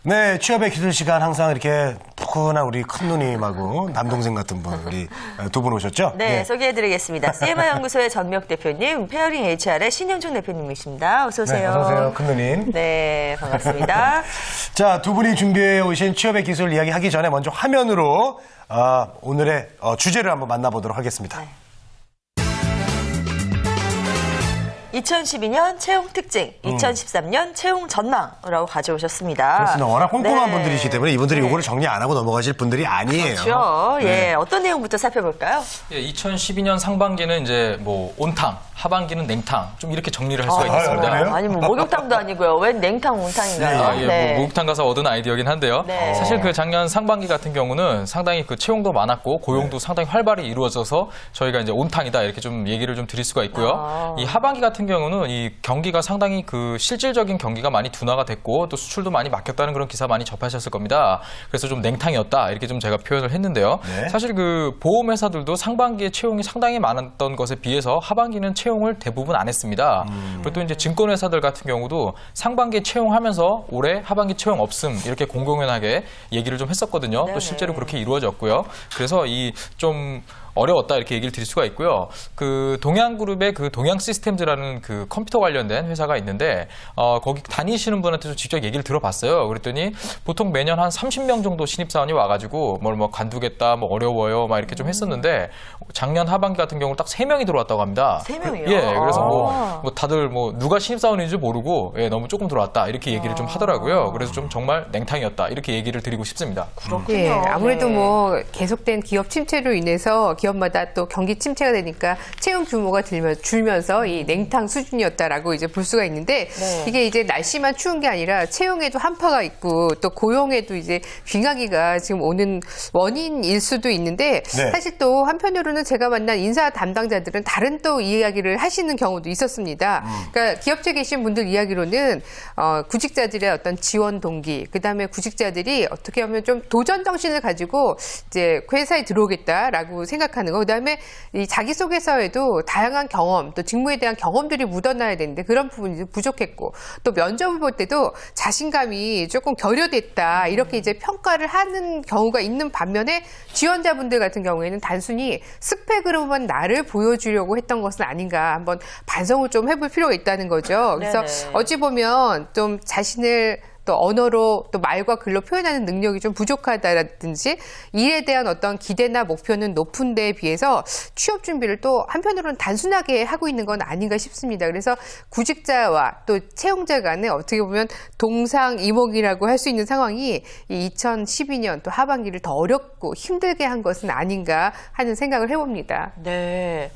네, 취업의 기술 시간 항상 이렇게 푸근한 우리 큰 누님하고 남동생 같은 분, 우리 두 분 오셨죠? 네, 예. 소개해드리겠습니다. CMI 연구소의 전미혁 대표님, 페어링 HR의 신영준 대표님이십니다. 어서 오세요. 네, 어서 오세요, 큰 누님. 네, 반갑습니다. 자, 두 분이 준비해 오신 취업의 기술 이야기 하기 전에 먼저 화면으로 오늘의 주제를 한번 만나보도록 하겠습니다. 네. 2012년 채용 특징, 2013년 채용 전망이라고 가져오셨습니다. 그렇습니다. 워낙 꼼꼼한 네. 분들이시기 때문에 이분들이 네. 요거를 정리 안 하고 넘어가실 분들이 아니에요. 그렇죠. 네. 예, 어떤 내용부터 살펴볼까요? 예, 2012년 상반기는 이제 뭐 온탕, 하반기는 냉탕 좀 이렇게 정리를 할 수가 있겠습니다. 그래요? 아니, 뭐 목욕탕도 아니고요. 웬 냉탕, 온탕인가요? 뭐 목욕탕 가서 얻은 아이디어긴 한데요. 네. 사실 그 작년 상반기 같은 경우는 상당히 그 채용도 많았고 고용도 상당히 활발히 이루어져서 저희가 이제 온탕이다 이렇게 좀 얘기를 좀 드릴 수가 있고요. 이 하반기 같은 경우는 이 경기가 상당히 그 실질적인 경기가 많이 둔화가 됐고 또 수출도 많이 막혔다는 그런 기사 많이 접하셨을 겁니다. 그래서 좀 냉탕이었다 이렇게 좀 제가 표현을 했는데요. 네. 사실 그 보험회사들도 상반기에 채용이 상당히 많았던 것에 비해서 하반기는 채용을 대부분 안 했습니다. 그리고 또 이제 증권회사들 같은 경우도 상반기에 채용하면서 올해 하반기 채용 없음 이렇게 공공연하게 얘기를 좀 했었거든요. 네네. 또 실제로 그렇게 이루어졌고요. 그래서 이 좀 어려웠다 이렇게 얘기를 드릴 수가 있고요. 그 동양그룹의 그 동양시스템즈라는 그 컴퓨터 관련된 회사가 있는데 거기 다니시는 분한테도 직접 얘기를 들어봤어요. 그랬더니 보통 매년 한 30명 정도 신입사원이 와가지고 뭐 관두겠다, 뭐 어려워요, 막 이렇게 좀 했었는데 작년 하반기 같은 경우 딱 3명이 들어왔다고 합니다. 3명이요? 예, 그래서 뭐 다들 뭐 누가 신입사원인지 모르고 너무 조금 들어왔다 이렇게 얘기를 좀 하더라고요. 그래서 좀 정말 냉탕이었다 이렇게 얘기를 드리고 싶습니다. 그렇군요. 예, 아무래도 네. 뭐 계속된 기업 침체로 인해서 기업마다 또 경기 침체가 되니까 채용 규모가 줄면서 이 냉탕 수준이었다라고 이제 볼 수가 있는데 네. 이게 이제 날씨만 추운 게 아니라 채용에도 한파가 있고 또 고용에도 이제 빙하기가 지금 오는 원인일 수도 있는데 네. 사실 또 한편으로는 제가 만난 인사 담당자들은 다른 또 이야기를 하시는 경우도 있었습니다. 그러니까 기업체에 계신 분들 이야기로는 구직자들의 어떤 지원 동기, 그다음에 구직자들이 어떻게 하면 좀 도전 정신을 가지고 이제 그 회사에 들어오겠다라고 생각하는 거. 그다음에 이 자기소개서에도 다양한 경험, 또 직무에 대한 경험들이 묻어나야 되는데 그런 부분이 부족했고 또 면접을 볼 때도 자신감이 조금 결여됐다 이렇게 이제 평가를 하는 경우가 있는 반면에 지원자분들 같은 경우에는 단순히 스펙으로만 나를 보여주려고 했던 것은 아닌가 한번 반성을 좀 해볼 필요가 있다는 거죠. 그래서 네네. 어찌 보면 좀 자신을 또 언어로 또 말과 글로 표현하는 능력이 좀 부족하다라든지 일에 대한 어떤 기대나 목표는 높은 데에 비해서 취업 준비를 또 한편으로는 단순하게 하고 있는 건 아닌가 싶습니다. 그래서 구직자와 또 채용자 간에 어떻게 보면 동상이몽이라고 할 수 있는 상황이 이 2012년 또 하반기를 더 어렵고 힘들게 한 것은 아닌가 하는 생각을 해봅니다. 네.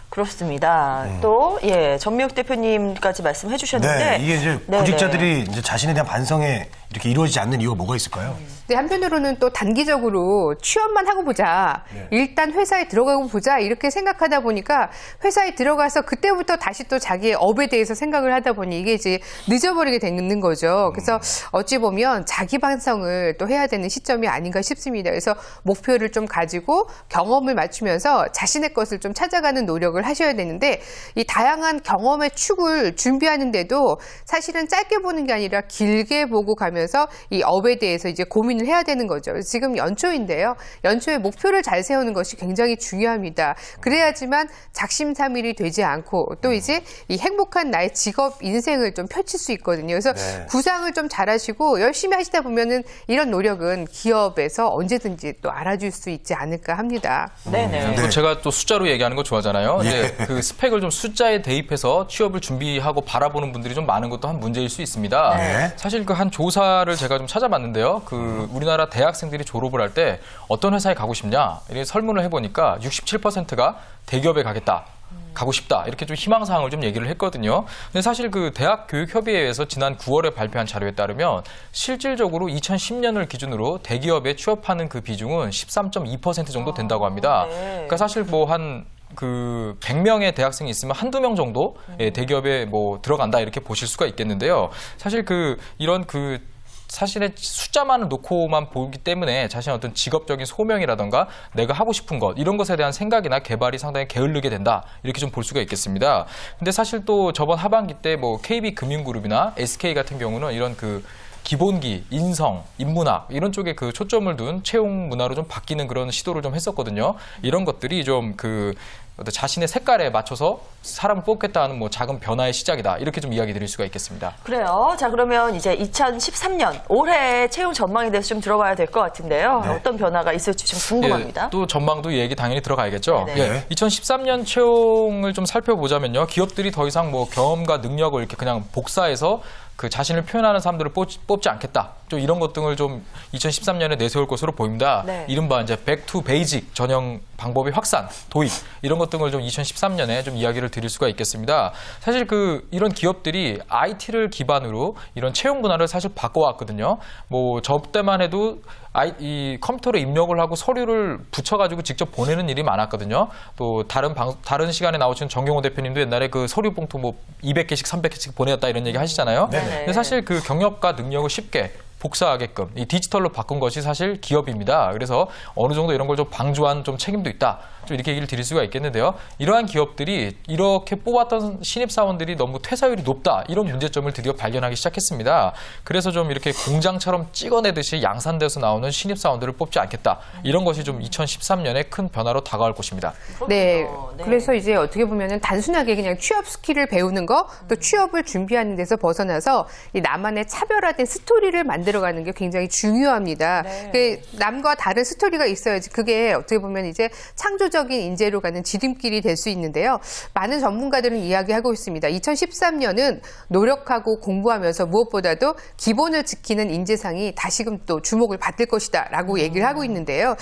그렇습니다. 또, 예, 전미혁 대표님까지 말씀해 주셨는데. 네, 이게 이제 네네. 구직자들이 이제 자신에 대한 반성에 이렇게 이루어지지 않는 이유가 뭐가 있을까요? 근데 한편으로는 또 단기적으로 취업만 하고 보자. 네. 일단 회사에 들어가고 보자. 이렇게 생각하다 보니까 회사에 들어가서 그때부터 다시 또 자기의 업에 대해서 생각을 하다 보니 이게 이제 늦어버리게 되는 거죠. 그래서 어찌 보면 자기 반성을 또 해야 되는 시점이 아닌가 싶습니다. 그래서 목표를 좀 가지고 경험을 맞추면서 자신의 것을 좀 찾아가는 노력을 하셔야 되는데 이 다양한 경험의 축을 준비하는데도 사실은 짧게 보는 게 아니라 길게 보고 가면서 이 업에 대해서 이제 고민을 해야 되는 거죠. 지금 연초인데요. 연초에 목표를 잘 세우는 것이 굉장히 중요합니다. 그래야지만 작심삼일이 되지 않고 또 이제 이 행복한 나의 직업 인생을 좀 펼칠 수 있거든요. 그래서 네. 구상을 좀 잘하시고 열심히 하시다 보면은 이런 노력은 기업에서 언제든지 또 알아줄 수 있지 않을까 합니다. 네네. 또 제가 또 숫자로 얘기하는 거 좋아하잖아요. 이제 그 스펙을 좀 숫자에 대입해서 취업을 준비하고 바라보는 분들이 좀 많은 것도 한 문제일 수 있습니다. 네. 사실 그 한 조사를 제가 좀 찾아봤는데요. 그 우리나라 대학생들이 졸업을 할 때 어떤 회사에 가고 싶냐 이렇게 설문을 해보니까 67%가 대기업에 가고 싶다 이렇게 좀 희망사항을 좀 얘기를 했거든요. 근데 사실 그 대학교육협의회에서 지난 9월에 발표한 자료에 따르면 실질적으로 2010년을 기준으로 대기업에 취업하는 그 비중은 13.2% 정도 된다고 합니다. 네. 그러니까 사실 뭐 한 그 100명의 대학생이 있으면 한두 명 정도 대기업에 뭐 들어간다 이렇게 보실 수가 있겠는데요. 사실 이런 사실의 숫자만을 놓고만 보기 때문에 자신의 어떤 직업적인 소명이라던가 내가 하고 싶은 것 이런 것에 대한 생각이나 개발이 상당히 게을르게 된다 이렇게 좀 볼 수가 있겠습니다. 근데 사실 또 저번 하반기 때 뭐 KB금융그룹이나 SK 같은 경우는 이런 기본기, 인성, 인문학 이런 쪽에 그 초점을 둔 채용 문화로 좀 바뀌는 그런 시도를 좀 했었거든요. 이런 것들이 좀 어떤 자신의 색깔에 맞춰서 사람을 뽑겠다는 뭐 작은 변화의 시작이다. 이렇게 좀 이야기 드릴 수가 있겠습니다. 그래요. 자, 그러면 이제 2013년 올해 채용 전망에 대해서 좀 들어봐야 될 것 같은데요. 네. 어떤 변화가 있을지 좀 궁금합니다. 예, 또 전망도 이 얘기 당연히 들어가야겠죠. 네네. 예, 2013년 채용을 좀 살펴보자면요. 기업들이 더 이상 뭐 경험과 능력을 이렇게 그냥 복사해서 그 자신을 표현하는 사람들을 뽑지 않겠다. 좀 이런 것 등을 좀 2013년에 내세울 것으로 보입니다. 네. 이른바 이제 back to basic 전형 방법의 확산, 도입 이런 것 등을 좀 2013년에 좀 이야기를 드릴 수가 있겠습니다. 사실 이런 기업들이 IT를 기반으로 이런 채용 문화를 사실 바꿔왔거든요. 뭐 저 때만 해도 이 컴퓨터로 입력을 하고 서류를 붙여가지고 직접 보내는 일이 많았거든요. 또 다른 시간에 나오신 정경호 대표님도 옛날에 그 서류 봉투 뭐 200개씩 300개씩 보내었다 이런 얘기 하시잖아요. 네. 근데 사실 그 경력과 능력을 쉽게 복사하게끔 이 디지털로 바꾼 것이 사실 기업입니다. 그래서 어느 정도 이런 걸 좀 방조한 좀 책임도 있다. 좀 이렇게 얘기를 드릴 수가 있겠는데요. 이러한 기업들이 이렇게 뽑았던 신입사원들이 너무 퇴사율이 높다. 이런 문제점을 드디어 발견하기 시작했습니다. 그래서 좀 이렇게 공장처럼 찍어내듯이 양산돼서 나오는 신입사원들을 뽑지 않겠다. 이런 것이 좀 2013년에 큰 변화로 다가올 것입니다. 네. 네. 그래서 이제 어떻게 보면은 단순하게 그냥 취업 스킬을 배우는 거, 또 취업을 준비하는 데서 벗어나서 이 나만의 차별화된 스토리를 만들어가는 게 굉장히 중요합니다. 네. 그 남과 다른 스토리가 있어야지 그게 어떻게 보면 이제 창조적인 인재로 가는 지름길이 될 수 있는데요. 많은 전문가들은 이야기하고 있습니다. 2013년은 노력하고 공부하면서 무엇보다도 기본을 지키는 인재상이 다시금 또 주목을 받을 것이다라고 얘기를 하고 있는데요.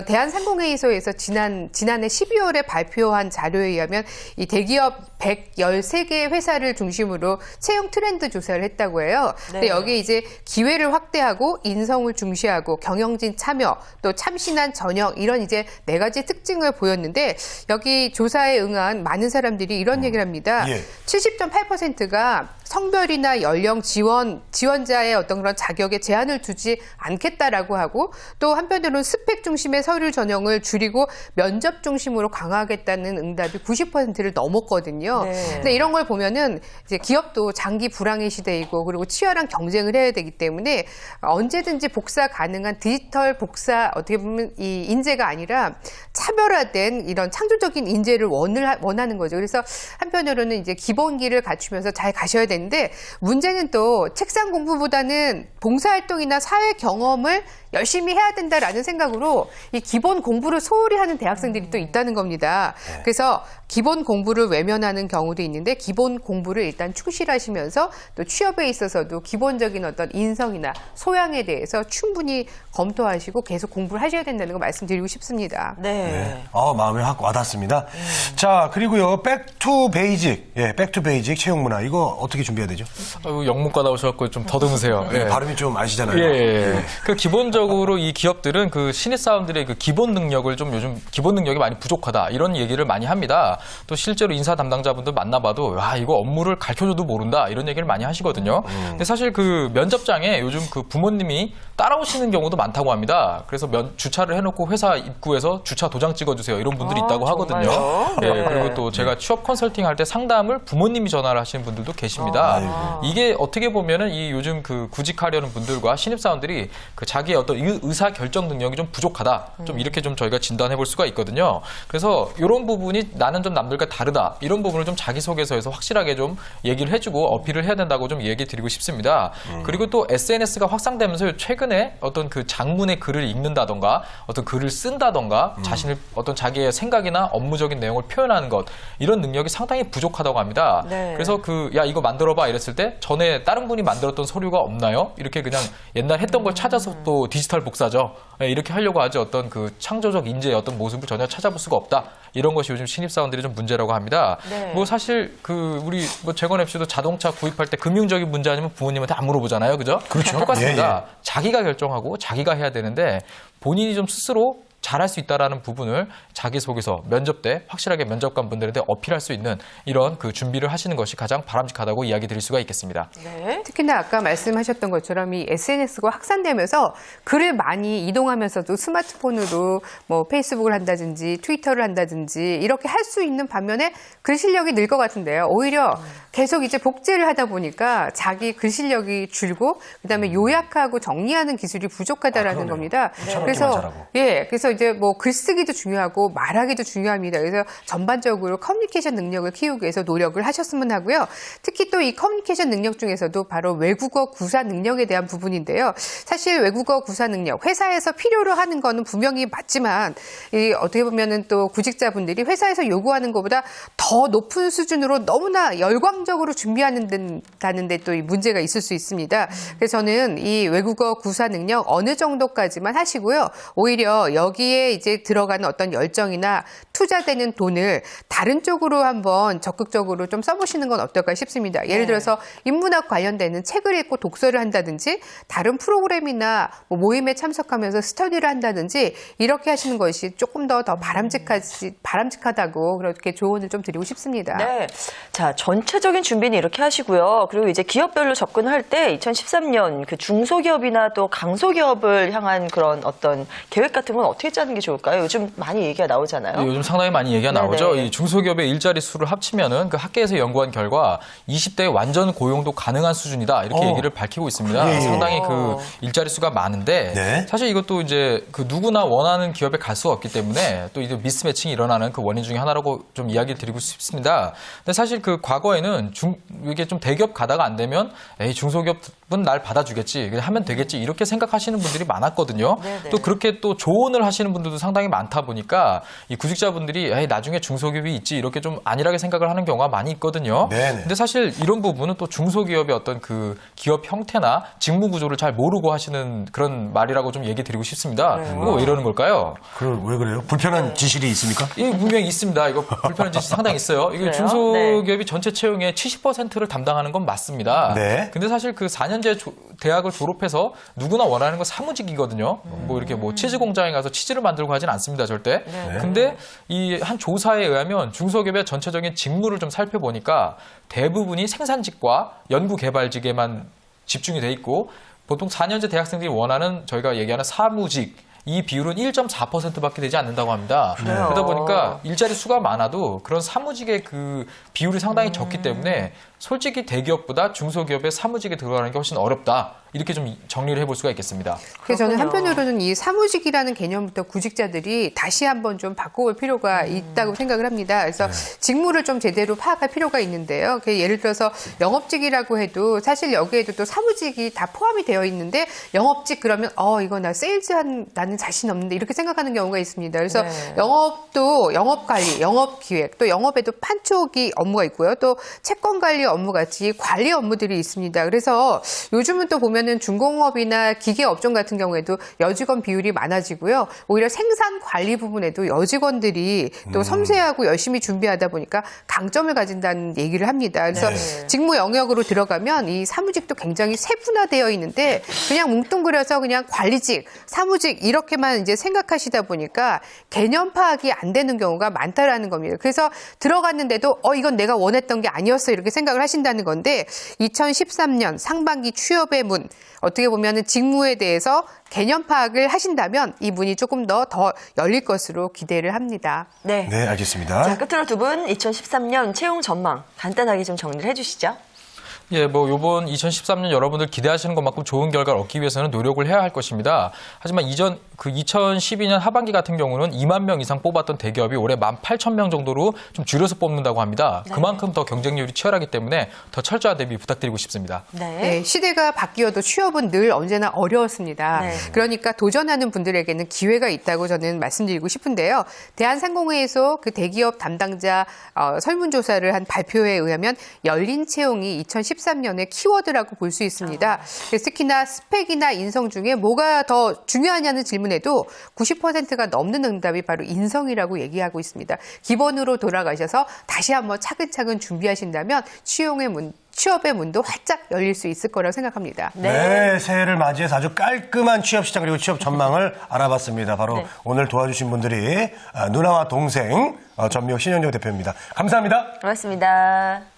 대한상공회의소에서 지난해 12월에 발표한 자료에 의하면 이 대기업 113개 회사를 중심으로 채용 트렌드 조사를 했다고 해요. 근데 네. 여기에 이제 기회를 확대하고 인성을 중시하고 경영진 참여 또 참신한 전형 이런 이제 4가지 특징을 보였는데 여기 조사에 응한 많은 사람들이 이런 얘기를 합니다. 예. 70.8%가 성별이나 연령 지원자의 어떤 그런 자격에 제한을 두지 않겠다라고 하고 또 한편으로는 스펙 중심의 서류 전형을 줄이고 면접 중심으로 강화하겠다는 응답이 90%를 넘었거든요. 네. 근데 이런 걸 보면은 이제 기업도 장기 불황의 시대이고 그리고 치열한 경쟁을 해야 되기 때문에 언제든지 복사 가능한 디지털 복사 어떻게 보면 이 인재가 아니라 차별화된 이런 창조적인 인재를 원하는 거죠. 그래서 한편으로는 이제 기본기를 갖추면서 잘 가셔야 되는데 문제는 또 책상 공부보다는 봉사활동이나 사회 경험을 열심히 해야 된다라는 생각으로 이 기본 공부를 소홀히 하는 대학생들이 또 있다는 겁니다. 그래서 기본 공부를 외면하는 경우도 있는데 기본 공부를 일단 충실하시면서 또 취업에 있어서도 기본적인 어떤 인성이나 소양에 대해서 충분히 검토하시고 계속 공부를 하셔야 된다는 거 말씀드리고 싶습니다. 네. 네. 마음에 확 와닿습니다. 자, 그리고요, 백투 베이직. 예, 백투 베이직 채용 문화. 이거 어떻게 준비해야 되죠? 영문과 나오셔서 좀 더듬으세요. 예. 발음이 좀 아시잖아요. 예. 그 기본적으로 이 기업들은 그 신입사원들의 그 기본 능력을 좀 요즘 기본 능력이 많이 부족하다 이런 얘기를 많이 합니다. 또 실제로 인사 담당자분들 만나봐도 이거 업무를 가르쳐줘도 모른다 이런 얘기를 많이 하시거든요. 근데 사실 그 면접장에 요즘 그 부모님이 따라오시는 경우도 많다고 합니다. 그래서 주차를 해놓고 회사 입구에서 주차 도장 찍어주세요 이런 분들이 있다고 하거든요. 정말요? 예. 네. 그리고 또 제가 취업 컨설팅 할 때 상담을 부모님이 전화를 하시는 분들도 계십니다. 이게 어떻게 보면은 이 요즘 그 구직하려는 분들과 신입사원들이 그 자기의 어떤 의사 결정 능력이 좀 부족하다. 좀 이렇게 좀 저희가 진단해 볼 수가 있거든요. 그래서 이런 부분이 나는 좀 남들과 다르다. 이런 부분을 좀 자기소개서에서 확실하게 좀 얘기를 해주고 어필을 해야 된다고 좀 얘기 드리고 싶습니다. 그리고 또 SNS가 확산되면서 최근에 어떤 그 장문의 글을 읽는다던가 어떤 글을 쓴다던가 자신을 어떤 자기의 생각이나 업무적인 내용을 표현하는 것 이런 능력이 상당히 부족하다고 합니다. 네. 그래서 이거 만들어봐 이랬을 때 전에 다른 분이 만들었던 서류가 없나요? 이렇게 그냥 옛날 했던 걸 찾아서 또 디지털 복사죠. 예, 이렇게 하려고 하지 어떤 그 창조적 인재의 어떤 모습을 전혀 찾아볼 수가 없다. 이런 것이 요즘 신입사원들이 좀 문제라고 합니다. 네. 뭐 사실 우리 재건 FC도 자동차 구입할 때 금융적인 문제 아니면 부모님한테 안 물어보잖아요. 그죠? 그렇죠. 똑같습니다. 예. 자기가 결정하고 자기가 해야 되는데 본인이 좀 스스로 잘할 수 있다라는 부분을 자기소개서, 면접 때 확실하게 면접관 분들한테 어필할 수 있는 이런 그 준비를 하시는 것이 가장 바람직하다고 이야기 드릴 수가 있겠습니다. 네. 특히나 아까 말씀하셨던 것처럼 이 SNS가 확산되면서 글을 많이 이동하면서도 스마트폰으로 뭐 페이스북을 한다든지 트위터를 한다든지 이렇게 할 수 있는 반면에 글 실력이 늘 것 같은데요. 오히려 계속 이제 복제를 하다 보니까 자기 글 실력이 줄고 그다음에 요약하고 정리하는 기술이 부족하다라는 겁니다. 그래서 그래서 이제 뭐 글쓰기도 중요하고 말하기도 중요합니다. 그래서 전반적으로 커뮤니케이션 능력을 키우기 위해서 노력을 하셨으면 하고요. 특히 또 이 커뮤니케이션 능력 중에서도 바로 외국어 구사 능력에 대한 부분인데요. 사실 외국어 구사 능력, 회사에서 필요로 하는 거는 분명히 맞지만 이 어떻게 보면은 또 구직자분들이 회사에서 요구하는 것보다 더 높은 수준으로 너무나 열광적으로 준비하는다는데 또 이 문제가 있을 수 있습니다. 그래서 저는 이 외국어 구사 능력 어느 정도까지만 하시고요. 오히려 여기에 이제 들어가는 어떤 열정이나 투자되는 돈을 다른 쪽으로 한번 적극적으로 좀 써보시는 건 어떨까 싶습니다. 예를 들어서 인문학 관련되는 책을 읽고 독서를 한다든지 다른 프로그램이나 뭐 모임에 참석하면서 스터디를 한다든지 이렇게 하시는 것이 조금 더 바람직하다고 그렇게 조언을 좀 드리고 싶습니다. 네. 자, 전체적인 준비는 이렇게 하시고요. 그리고 이제 기업별로 접근할 때 2013년 그 중소기업이나 또 강소기업을 향한 그런 어떤 계획 같은 건 어떻게 짜는 게 좋을까요? 요즘 많이 얘기가 나오잖아요. 네, 요즘 상당히 많이 얘기가 나오죠. 네네. 이 중소기업의 일자리 수를 합치면은 그 학계에서 연구한 결과 20대 완전 고용도 가능한 수준이다. 이렇게 얘기를 밝히고 있습니다. 예. 상당히 그 일자리 수가 많은데 네. 사실 이것도 이제 그 누구나 원하는 기업에 갈 수가 없기 때문에 또 이제 미스매칭이 일어나는 그 원인 중에 하나라고 좀 이야기 드리고 싶습니다. 근데 사실 그 과거에는 이게 좀 대기업 가다가 안 되면 에이 중소기업은 날 받아주겠지. 그냥 하면 되겠지. 이렇게 생각하시는 분들이 많았거든요. 네네. 또 그렇게 또 조언을 하시는 분들도 상당히 많다 보니까 이 구직자분들이 에이 나중에 중소기업이 있지 이렇게 좀 안일하게 생각을 하는 경우가 많이 있거든요. 네네. 근데 사실 이런 부분은 또 중소기업의 어떤 그 기업 형태나 직무 구조를 잘 모르고 하시는 그런 말이라고 좀 얘기 드리고 싶습니다. 이거 왜 이러는 걸까요? 왜 그래요? 불편한 지실이 있습니까? 이 분명히 있습니다. 이거 불편한 짓이 상당히 있어요. 이게 그래요? 중소기업이 전체 채용의 70%를 담당하는 건 맞습니다. 네. 근데 사실 그 4년제 대학을 졸업해서 누구나 원하는 건 사무직이거든요. 뭐 이렇게 뭐 치즈 공장에 가서 치즈를 만들고 하진 않습니다, 절대. 근데 이 한 조사에 의하면 중소기업의 전체적인 직무를 좀 살펴보니까 대부분이 생산직과 연구개발직에만 집중이 돼 있고 보통 4년제 대학생들이 원하는 저희가 얘기하는 사무직 이 비율은 1.4%밖에 되지 않는다고 합니다. 그러다 보니까 일자리 수가 많아도 그런 사무직의 그 비율이 상당히 적기 때문에 솔직히 대기업보다 중소기업의 사무직에 들어가는 게 훨씬 어렵다. 이렇게 좀 정리를 해볼 수가 있겠습니다. 그래서 저는 그렇군요. 한편으로는 이 사무직이라는 개념부터 구직자들이 다시 한번 좀 바꿔볼 필요가 있다고 생각을 합니다. 그래서 직무를 좀 제대로 파악할 필요가 있는데요. 예를 들어서 영업직이라고 해도 사실 여기에도 또 사무직이 다 포함이 되어 있는데 영업직 그러면 이거 나 나는 자신 없는데 이렇게 생각하는 경우가 있습니다. 그래서 네. 영업도 영업관리, 영업기획, 또 영업에도 판촉이 업무가 있고요. 또 채권관리 업무 같이 관리 업무들이 있습니다. 그래서 요즘은 또 보면은 중공업이나 기계 업종 같은 경우에도 여직원 비율이 많아지고요. 오히려 생산 관리 부분에도 여직원들이 또 섬세하고 열심히 준비하다 보니까 강점을 가진다는 얘기를 합니다. 그래서 직무 영역으로 들어가면 이 사무직도 굉장히 세분화되어 있는데 그냥 뭉뚱그려서 그냥 관리직, 사무직 이렇게만 이제 생각하시다 보니까 개념 파악이 안 되는 경우가 많다라는 겁니다. 그래서 들어갔는데도 이건 내가 원했던 게 아니었어 이렇게 생각을 하신다는 건데 2013년 상반기 취업의 문 어떻게 보면은 직무에 대해서 개념 파악을 하신다면 이 문이 조금 더 열릴 것으로 기대를 합니다. 네. 네, 알겠습니다. 자, 끝으로 두 분 2013년 채용 전망 간단하게 좀 정리를 해주시죠. 예, 뭐 요번 2013년 여러분들 기대하시는 것만큼 좋은 결과를 얻기 위해서는 노력을 해야 할 것입니다. 하지만 2012년 하반기 같은 경우는 2만 명 이상 뽑았던 대기업이 올해 18,000명 정도로 좀 줄여서 뽑는다고 합니다. 그만큼 더 경쟁률이 치열하기 때문에 더 철저한 대비 부탁드리고 싶습니다. 네, 시대가 바뀌어도 취업은 늘 언제나 어려웠습니다. 네. 그러니까 도전하는 분들에게는 기회가 있다고 저는 말씀드리고 싶은데요. 대한상공회에서 그 대기업 담당자 설문조사를 한 발표에 의하면 열린 채용이 2013년의 키워드라고 볼 수 있습니다. 그래서 특히나 스펙이나 인성 중에 뭐가 더 중요하냐는 질문에도 90%가 넘는 응답이 바로 인성이라고 얘기하고 있습니다. 기본으로 돌아가셔서 다시 한번 차근차근 준비하신다면 취업의 문도 활짝 열릴 수 있을 거라고 생각합니다. 네, 새해를 맞이해서 아주 깔끔한 취업 시장 그리고 취업 전망을 알아봤습니다. 바로 오늘 도와주신 분들이 누나와 동생 전미혁 신현정 대표입니다. 감사합니다. 고맙습니다.